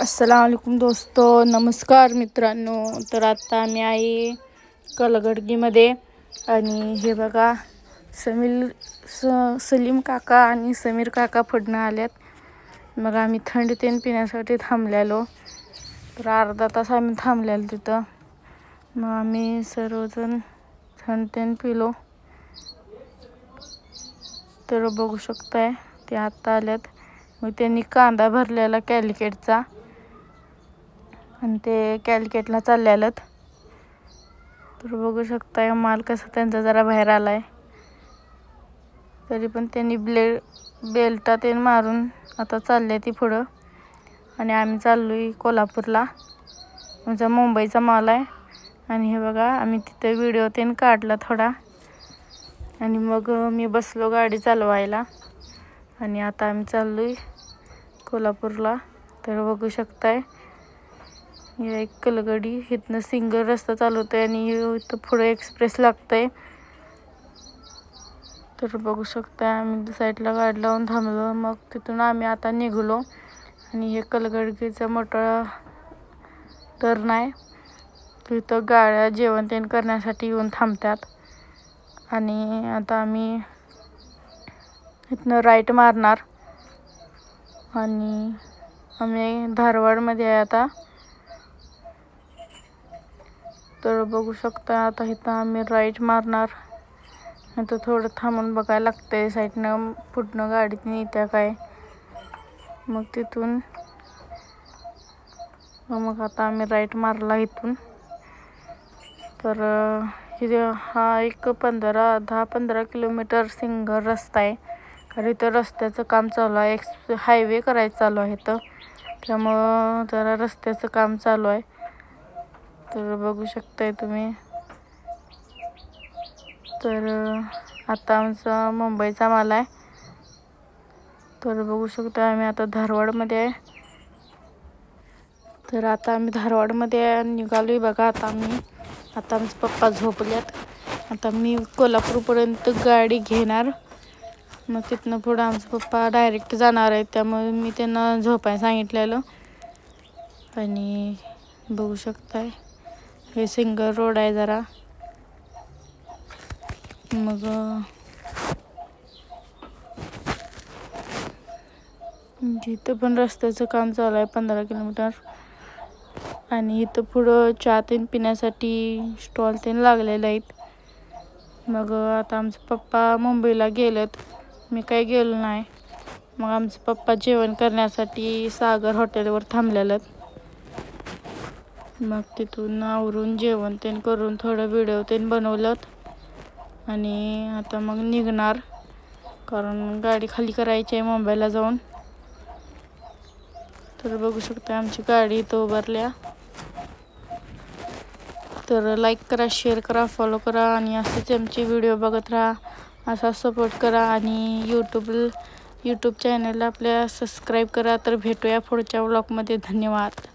अस्सलाम वालेकुम दोस्तों, नमस्कार मित्रांनो. तर आता आम्ही आहे कलगडगीमध्ये आणि हे बघा सलीम काका आणि समीर काका पुढनं आल्यात. मग आम्ही थंड तेन पिण्यासाठी थांबलेलो. तर अर्धा तास आम्ही थांबलेलो तिथं. मग आम्ही सर्वजण थंड तेन पिलो. तर बघू शकताय ते आत्ता आल्यात. मग त्यांनी कांदा भरलेला कॅलिकेटचा आणि ते कॅलिकेटला चाललेलं. तर बघू शकताय माल कसा त्यांचा जरा बाहेर आलाय. तरी पण त्यांनी बेल्टा ते मारून आता चालले ती पुढं. आणि आम्ही चाललोय कोल्हापूरला. आमचा मुंबईचा माल आहे. आणि हे बघा आम्ही तिथे व्हिडिओ ते काढला थोडा. आणि मग मी बसलो गाडी चालवायला. आणि आता आम्ही चाललोय कोल्हापूरला. तर बघू शकताय हे एक कलगडी. इथनं सिंगल रस्ता चालवतोय आणि इथं पुढे एक्सप्रेस लागतंय. तर बघू शकताय आम्ही साईडला गाडी लावून थांबलो. मग तिथून आम्ही आता निघलो. आणि हे कलगडगीचं मोठं टर्न आहे. तिथं गाड्या जेवण तेन करण्यासाठी येऊन थांबतात. आणि आता आम्ही इथनं राईट मारणार आणि आम्ही धारवाडमध्ये आहे आता. तर बघू शकता आता इथं आम्ही राईट मारणार. आता थोडं थांबून बघायला लागतंय साईडनं पुढनं गाडीतून येत्या काय. मग तिथून मग आता आम्ही राईट मारला इथून. तर हा एक 10-15 किलोमीटर सिंगल रस्ता आहे. कारण इथं रस्त्याचं काम चालू आहे. हायवे करायचं चालू आहे इथं. त्यामुळं जरा रस्त्याचं काम चालू आहे. तर बघू शकताय तुम्ही. तर आता आमचा मुंबईचा माल आहे. तर बघू शकता आम्ही आता धारवाडमध्ये आहे. तर आता आम्ही धारवाडमध्ये निघालोय बघा. आता आमचे पप्पा झोपल्यात. आता मी कोल्हापूरपर्यंत गाडी घेणार. मग तिथनं पुढं आमचे पप्पा डायरेक्ट जाणार आहेत. त्यामुळे मी त्यांना झोपायला सांगितलेलं. आणि बघू शकताय हे सिंगल रोड आहे जरा. मग इथं पण रस्त्याचं काम चालू आहे 15 किलोमीटर. आणि इथं पुढं चहा तेन पिण्यासाठी स्टॉल तेन लागलेले आहेत. मग आता आमचे पप्पा मुंबईला गेलेत. मी काही गेलो नाही. मग आमचे पप्पा जेवण करण्यासाठी सागर हॉटेलवर थांबलेलं. मग तिथून आवरून जेवण तेन करून थोडं व्हिडिओ तेन बनवलं. आणि आता मग निघणार. कारण गाडी खाली करायची आहे मुंबईला जाऊन. तर बघू शकता आमची गाडी इथं उभारल्या. तर लाईक करा, शेअर करा, फॉलो करा आणि असेच आमचे व्हिडिओ बघत राहा. असा सपोर्ट करा. आणि यूट्यूब चॅनलला आपल्या सबस्क्राईब करा. तर भेटूया पुढच्या व्लॉगमध्ये. धन्यवाद.